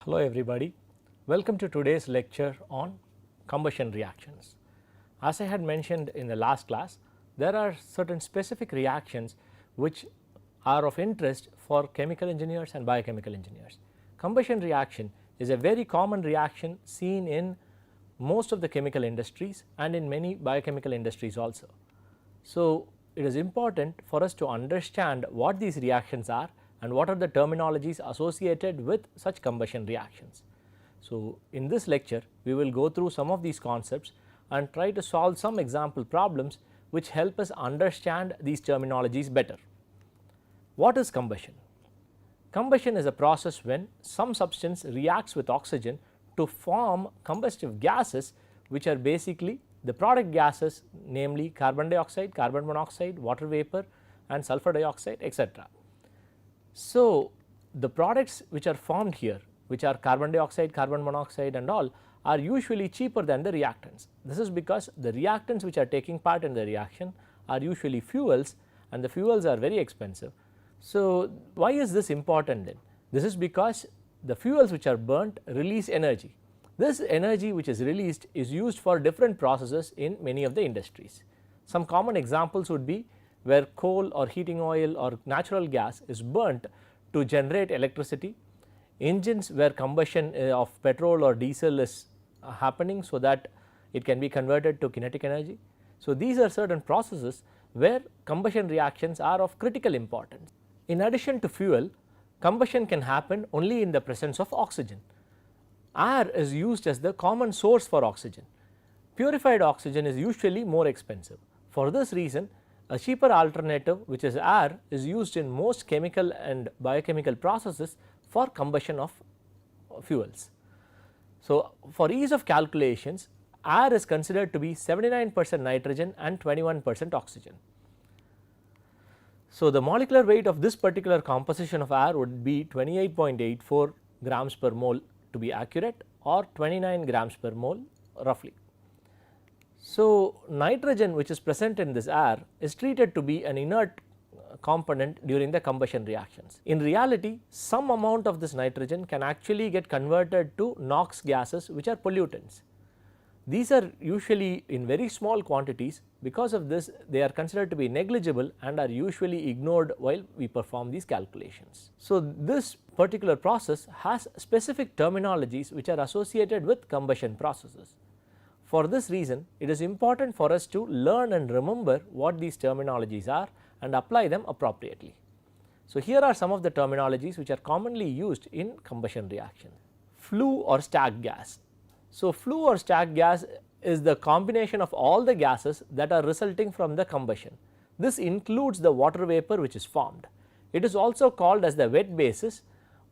Hello everybody, welcome to today's lecture on combustion reactions. As I had mentioned in the last class, there are certain specific reactions which are of interest for chemical engineers and biochemical engineers. Combustion reaction is a very common reaction seen in most of the chemical industries and in many biochemical industries also. So, it is important for us to understand what these reactions are and what are the terminologies associated with such combustion reactions. So, in this lecture we will go through some of these concepts and try to solve some example problems which help us understand these terminologies better. What is combustion? Combustion is a process when some substance reacts with oxygen to form combustive gases which are basically the product gases, namely carbon dioxide, carbon monoxide, water vapor and sulfur dioxide, etc. So, the products which are formed here, which are carbon dioxide, carbon monoxide and all, are usually cheaper than the reactants. This is because the reactants which are taking part in the reaction are usually fuels, and the fuels are very expensive. So, why is this important then? This is because the fuels which are burnt release energy. This energy which is released is used for different processes in many of the industries. Some common examples would be where coal or heating oil or natural gas is burnt to generate electricity, engines where combustion of petrol or diesel is happening so that it can be converted to kinetic energy. So, these are certain processes where combustion reactions are of critical importance. In addition to fuel, combustion can happen only in the presence of oxygen. Air is used as the common source for oxygen. Purified oxygen is usually more expensive. For this reason, a cheaper alternative, which is air, is used in most chemical and biochemical processes for combustion of fuels. So, for ease of calculations, air is considered to be 79% nitrogen and 21% oxygen. So, the molecular weight of this particular composition of air would be 28.84 grams per mole to be accurate, or 29 grams per mole roughly. So, nitrogen which is present in this air is treated to be an inert component during the combustion reactions. In reality, some amount of this nitrogen can actually get converted to NOx gases, which are pollutants. These are usually in very small quantities. Because of this, they are considered to be negligible and are usually ignored while we perform these calculations. So, this particular process has specific terminologies which are associated with combustion processes. For this reason, it is important for us to learn and remember what these terminologies are and apply them appropriately. So, here are some of the terminologies which are commonly used in combustion reactions. Flue or stack gas. So, flue or stack gas is the combination of all the gases that are resulting from the combustion. This includes the water vapor which is formed. It is also called as the wet basis,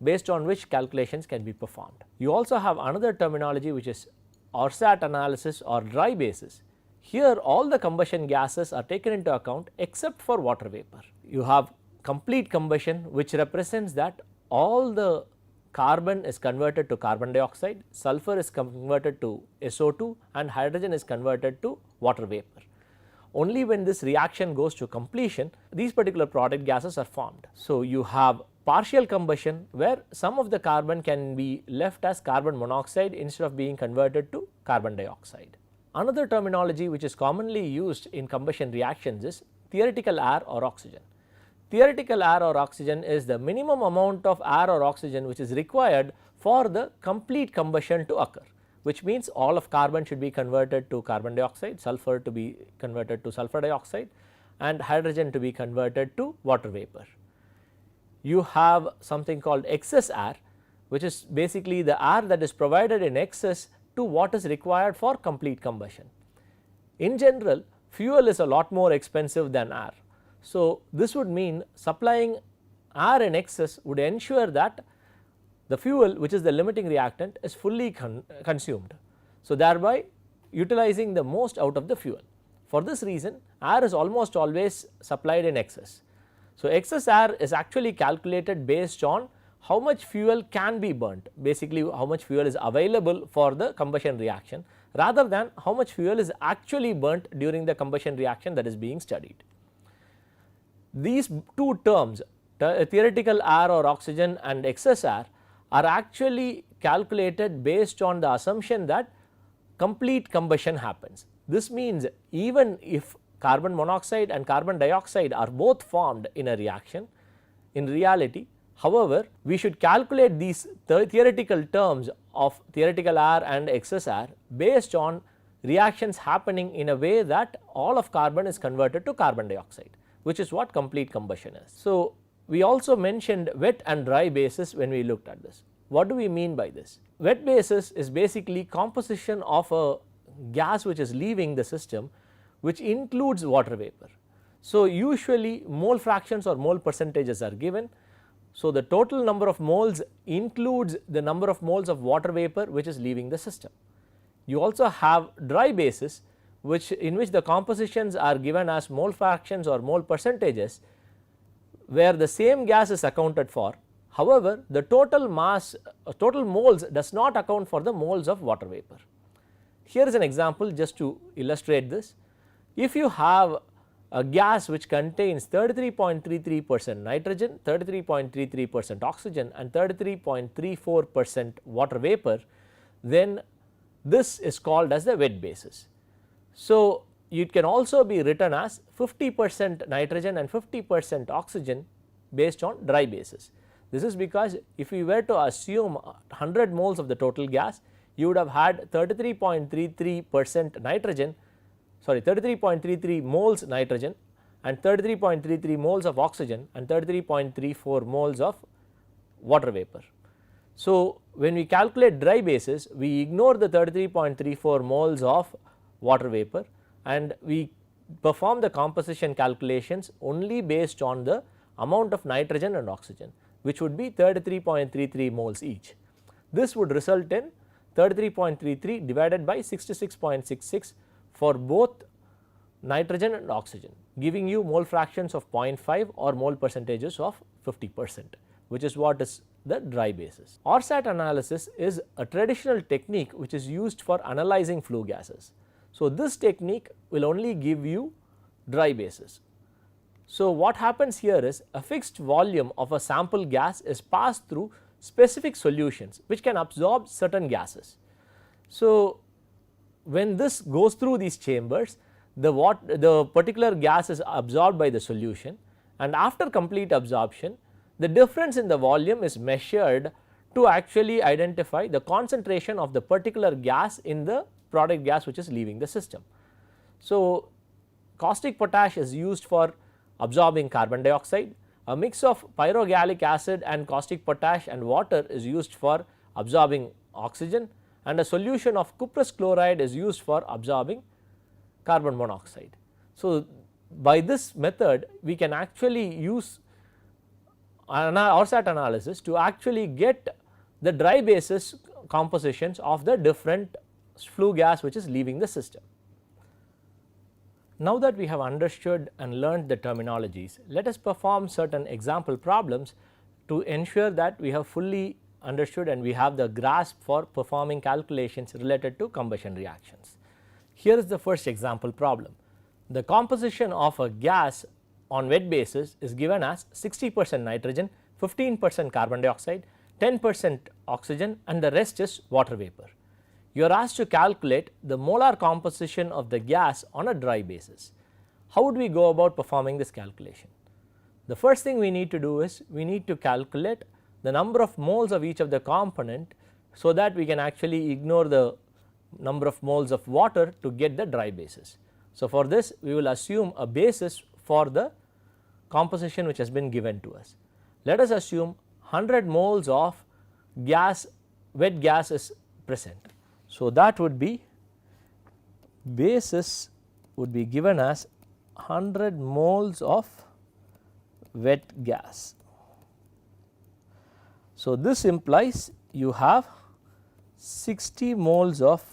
based on which calculations can be performed. You also have another terminology which is Orsat analysis or dry basis. Here all the combustion gases are taken into account except for water vapor. You have complete combustion, which represents that all the carbon is converted to carbon dioxide, sulfur is converted to SO2 and hydrogen is converted to water vapor. Only when this reaction goes to completion, these particular product gases are formed. So, you have partial combustion where some of the carbon can be left as carbon monoxide instead of being converted to carbon dioxide. Another terminology which is commonly used in combustion reactions is theoretical air or oxygen. Theoretical air or oxygen is the minimum amount of air or oxygen which is required for the complete combustion to occur, which means all of carbon should be converted to carbon dioxide, sulfur to be converted to sulfur dioxide and hydrogen to be converted to water vapor. You have something called excess air, which is basically the air that is provided in excess to what is required for complete combustion. In general, fuel is a lot more expensive than air. So, this would mean supplying air in excess would ensure that the fuel, which is the limiting reactant, is fully consumed. So, thereby utilizing the most out of the fuel. For this reason, air is almost always supplied in excess. So, excess air is actually calculated based on how much fuel can be burnt, basically how much fuel is available for the combustion reaction, rather than how much fuel is actually burnt during the combustion reaction that is being studied. These two terms, theoretical air or oxygen and excess air, are actually calculated based on the assumption that complete combustion happens. This means even if carbon monoxide and carbon dioxide are both formed in a reaction, in reality, however, we should calculate these theoretical terms of theoretical air and excess air based on reactions happening in a way that all of carbon is converted to carbon dioxide, which is what complete combustion is. So, we also mentioned wet and dry basis when we looked at this. What do we mean by this? Wet basis is basically composition of a gas which is leaving the system, which includes water vapor. So, usually mole fractions or mole percentages are given. So, the total number of moles includes the number of moles of water vapor which is leaving the system. You also have dry basis, in which the compositions are given as mole fractions or mole percentages, where the same gas is accounted for. However, the total mass total moles does not account for the moles of water vapor. Here is an example just to illustrate this. If you have a gas which contains 33.33% nitrogen, 33.33% oxygen and 33.34% water vapor, then this is called as the wet basis. So, it can also be written as 50% nitrogen and 50% oxygen based on dry basis. This is because if we were to assume 100 moles of the total gas, you would have had 33.33% nitrogen, 33.33 moles nitrogen and 33.33 moles of oxygen and 33.34 moles of water vapor. So, when we calculate dry basis, we ignore the 33.34 moles of water vapor and we perform the composition calculations only based on the amount of nitrogen and oxygen, which would be 33.33 moles each. This would result in 33.33 divided by 66.66 for both nitrogen and oxygen, giving you mole fractions of 0.5 or mole percentages of 50%, which is what is the dry basis. ORSAT analysis is a traditional technique which is used for analyzing flue gases. So, this technique will only give you dry basis. So, what happens here is a fixed volume of a sample gas is passed through specific solutions which can absorb certain gases. So, when this goes through these chambers, the particular gas is absorbed by the solution, and after complete absorption the difference in the volume is measured to actually identify the concentration of the particular gas in the product gas which is leaving the system. So, caustic potash is used for absorbing carbon dioxide, a mix of pyrogallic acid and caustic potash and water is used for absorbing oxygen, and a solution of cuprous chloride is used for absorbing carbon monoxide. So, by this method we can actually use ORSAT analysis to actually get the dry basis compositions of the different flue gas which is leaving the system. Now that we have understood and learned the terminologies, let us perform certain example problems to ensure that we have fully understood and we have the grasp for performing calculations related to combustion reactions. Here is the first example problem. The composition of a gas on wet basis is given as 60% nitrogen, 15% carbon dioxide, 10% oxygen and the rest is water vapor. You are asked to calculate the molar composition of the gas on a dry basis. How would we go about performing this calculation? The first thing we need to do is we need to calculate the number of moles of each of the component, so that we can actually ignore the number of moles of water to get the dry basis. So, for this we will assume a basis for the composition which has been given to us. Let us assume 100 moles of gas, wet gas is present. So, that would be basis would be given as 100 moles of wet gas. So, this implies you have 60 moles of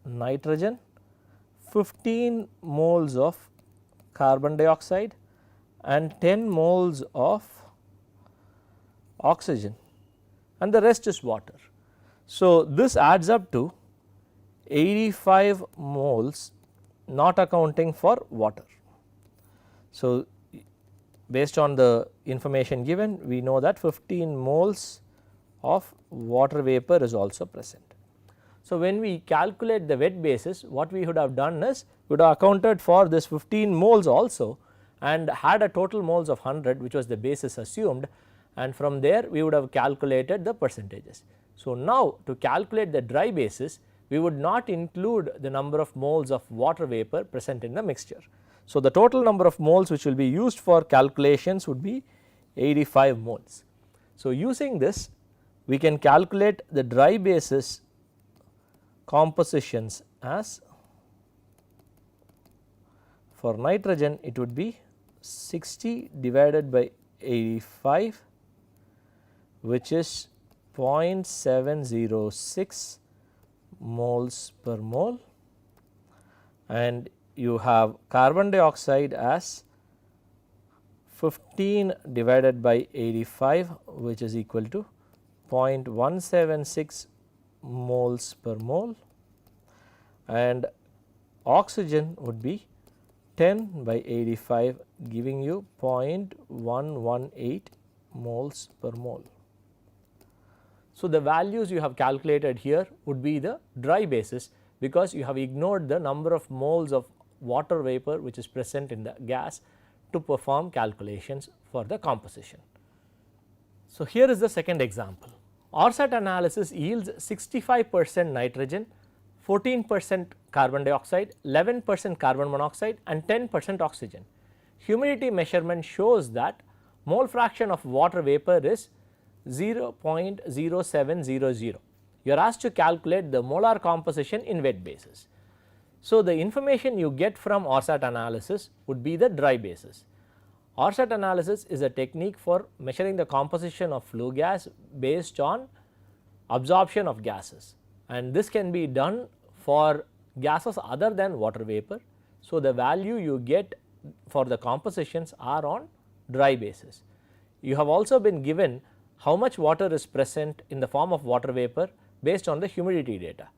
nitrogen, 15 moles of carbon dioxide and 10 moles of oxygen and the rest is water. So, this adds up to 85 moles, not accounting for water. So, based on the information given, we know that 15 moles of water vapor is also present. So, when we calculate the wet basis, what we would have done is we would have accounted for this 15 moles also and had a total moles of 100, which was the basis assumed, and from there we would have calculated the percentages. So, now to calculate the dry basis, we would not include the number of moles of water vapor present in the mixture. So, the total number of moles which will be used for calculations would be 85 moles. So, using this we can calculate the dry basis compositions as, for nitrogen it would be 60 divided by 85, which is 0.706 moles per mole, and you have carbon dioxide as 15 divided by 85, which is equal to 0.176 moles per mole, and oxygen would be 10 by 85, giving you 0.118 moles per mole. So, the values you have calculated here would be the dry basis, because you have ignored the number of moles of water vapor which is present in the gas to perform calculations for the composition. So, here is the second example. RSAT analysis yields 65% nitrogen, 14% carbon dioxide, 11% carbon monoxide and 10% oxygen. Humidity measurement shows that mole fraction of water vapor is 0.0700. You are asked to calculate the molar composition in wet basis. So, the information you get from RSAT analysis would be the dry basis. RSAT analysis is a technique for measuring the composition of flue gas based on absorption of gases, and this can be done for gases other than water vapor. So, the value you get for the compositions are on dry basis. You have also been given how much water is present in the form of water vapor based on the humidity data.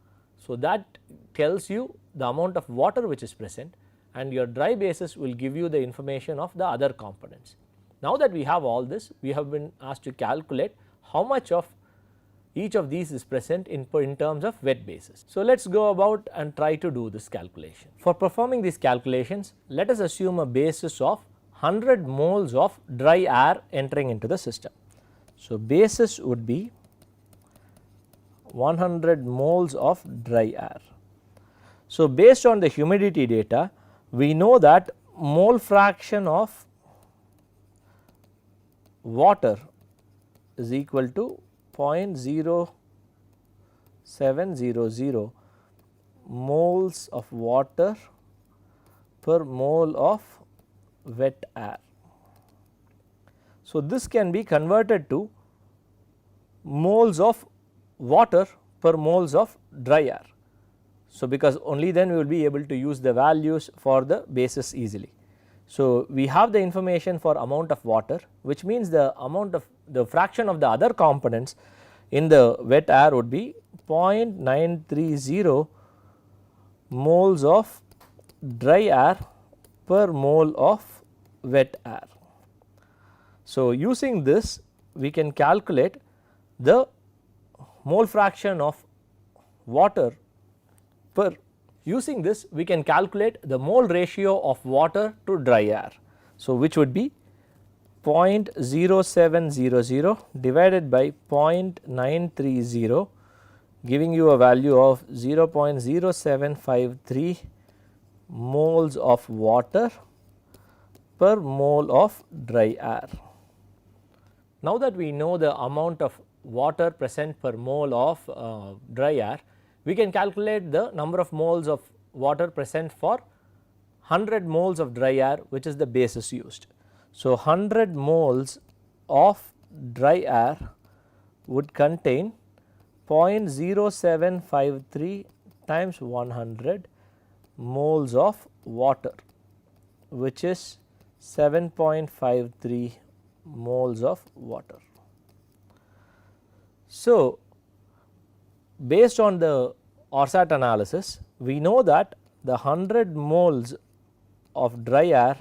So, that tells you the amount of water which is present, and your dry basis will give you the information of the other components. Now that we have all this, we have been asked to calculate how much of each of these is present in terms of wet basis. So, let us go about and try to do this calculation. For performing these calculations, let us assume a basis of 100 moles of dry air entering into the system. So, basis would be 100 moles of dry air. So, based on the humidity data, we know that mole fraction of water is equal to 0.0700 moles of water per mole of wet air. So, this can be converted to moles of water per moles of dry air. So, because only then we will be able to use the values for the basis easily. So, we have the information for amount of water, which means the amount of the fraction of the other components in the wet air would be 0.930 moles of dry air per mole of wet air. So, using this we can calculate the mole fraction of water per, using this we can calculate the mole ratio of water to dry air. So, which would be 0.0700 divided by 0.930, giving you a value of 0.0753 moles of water per mole of dry air. Now that we know the amount of water present per mole of dry air, we can calculate the number of moles of water present for 100 moles of dry air, which is the basis used. So, 100 moles of dry air would contain 0.0753 times 100 moles of water, which is 7.53 moles of water. So, based on the RSAT analysis, we know that the 100 moles of dry air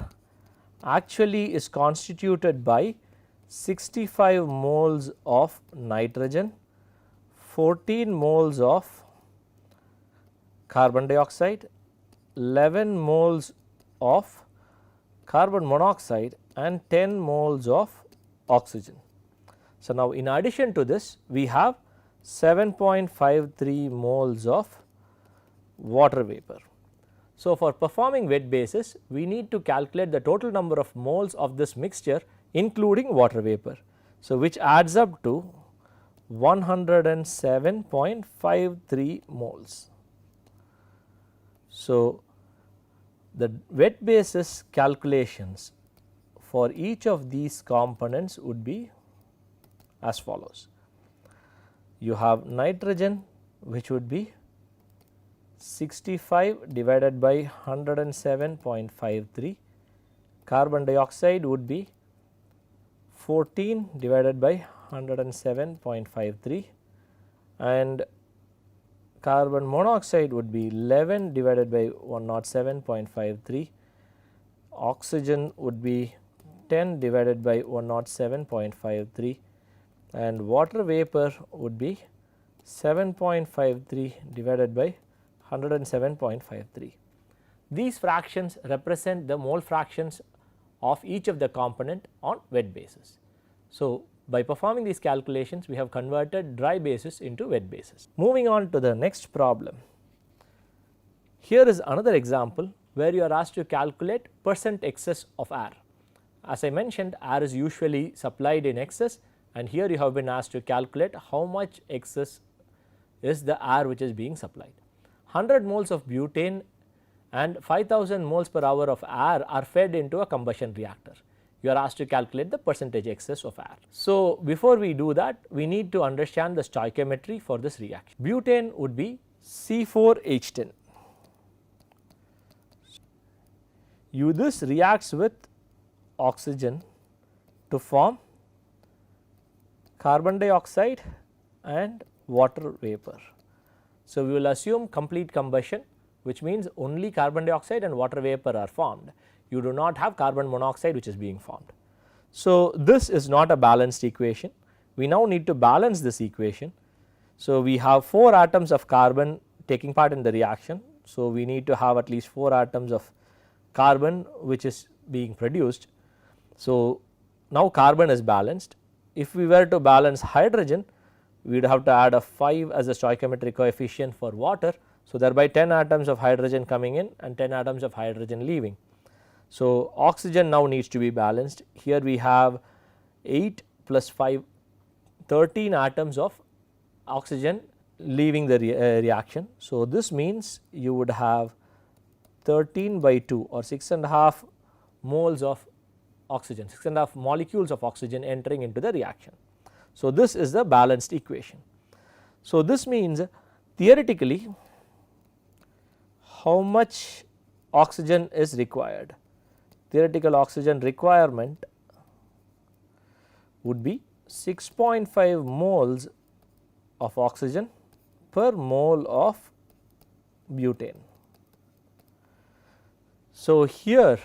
actually is constituted by 65 moles of nitrogen, 14 moles of carbon dioxide, 11 moles of carbon monoxide and 10 moles of oxygen. So, now in addition to this we have 7.53 moles of water vapor. So, for performing wet basis we need to calculate the total number of moles of this mixture including water vapor. So, which adds up to 107.53 moles. So, the wet basis calculations for each of these components would be as follows. You have nitrogen which would be 65 divided by 107.53, carbon dioxide would be 14 divided by 107.53 and carbon monoxide would be 11 divided by 107.53, oxygen would be 10 divided by 107.53 and water vapor would be 7.53 divided by 107.53. These fractions represent the mole fractions of each of the component on wet basis. So, by performing these calculations we have converted dry basis into wet basis. Moving on to the next problem. Here is another example where you are asked to calculate percent excess of air. As I mentioned, air is usually supplied in excess and here you have been asked to calculate how much excess is the air which is being supplied. 100 moles of butane and 5000 moles per hour of air are fed into a combustion reactor. You are asked to calculate the percentage excess of air. So, before we do that we need to understand the stoichiometry for this reaction. Butane would be C4H10. This reacts with oxygen to form carbon dioxide and water vapor. So, we will assume complete combustion, which means only carbon dioxide and water vapor are formed. You do not have carbon monoxide which is being formed. So, this is not a balanced equation. We now need to balance this equation. So, we have 4 atoms of carbon taking part in the reaction. So, we need to have at least 4 atoms of carbon which is being produced. So, now carbon is balanced. If we were to balance hydrogen, we would have to add a 5 as a stoichiometric coefficient for water. So, thereby 10 atoms of hydrogen coming in and 10 atoms of hydrogen leaving. So, oxygen now needs to be balanced. Here we have 8 plus 5, 13 atoms of oxygen leaving the reaction. So, this means you would have 13 by 2 or 6.5 moles of oxygen, 6.5 molecules of oxygen entering into the reaction. So, this is the balanced equation. So, this means theoretically how much oxygen is required. Theoretical oxygen requirement would be 6.5 moles of oxygen per mole of butane. So, here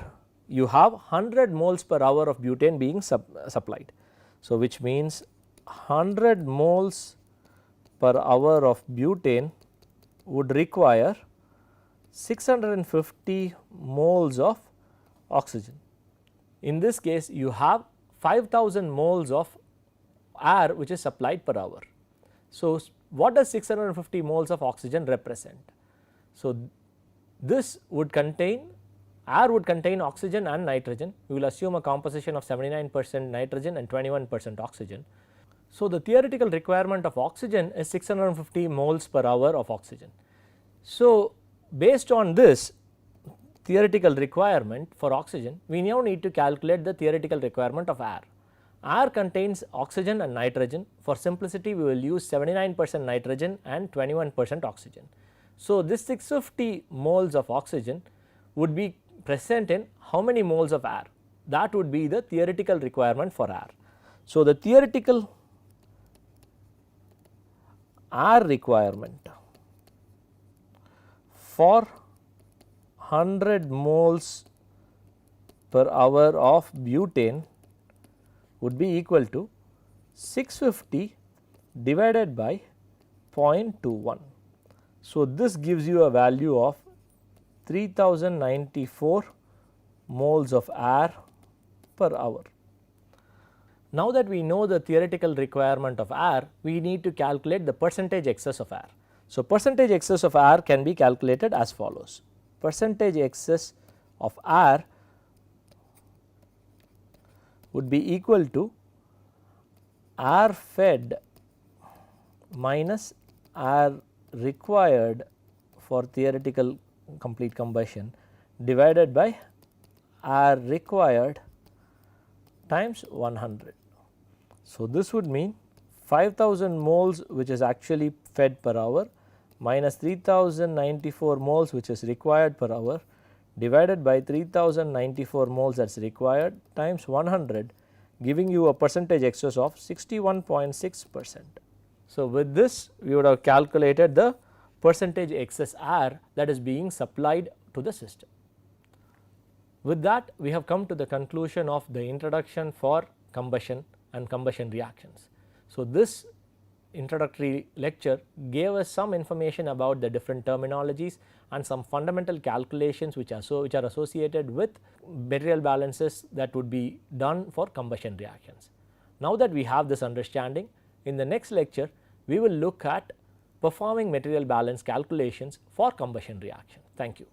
you have 100 moles per hour of butane being supplied. So, which means 100 moles per hour of butane would require 650 moles of oxygen. In this case you have 5000 moles of air which is supplied per hour. So, what does 650 moles of oxygen represent? So, this would contain, air would contain oxygen and nitrogen. We will assume a composition of 79% nitrogen and 21% oxygen. So, the theoretical requirement of oxygen is 650 moles per hour of oxygen. So, based on this theoretical requirement for oxygen, we now need to calculate the theoretical requirement of air. Air contains oxygen and nitrogen. For simplicity we will use 79% nitrogen and 21% oxygen. So, this 650 moles of oxygen would be present in how many moles of air? That would be the theoretical requirement for air. So, the theoretical air requirement for 100 moles per hour of butane would be equal to 650 divided by 0.21. So, this gives you a value of 3094 moles of air per hour. Now that we know the theoretical requirement of air, we need to calculate the percentage excess of air. So, percentage excess of air can be calculated as follows. Percentage excess of air would be equal to air fed minus air required for theoretical complete combustion divided by air required times 100. So, this would mean 5000 moles which is actually fed per hour minus 3094 moles which is required per hour divided by 3094 moles that is required times 100, giving you a percentage excess of 61.6%. So, with this we would have calculated the percentage excess air that is being supplied to the system. With that, we have come to the conclusion of the introduction for combustion and combustion reactions. So, this introductory lecture gave us some information about the different terminologies and some fundamental calculations which are associated with material balances that would be done for combustion reactions. Now that we have this understanding, in the next lecture we will look at performing material balance calculations for combustion reactions. Thank you.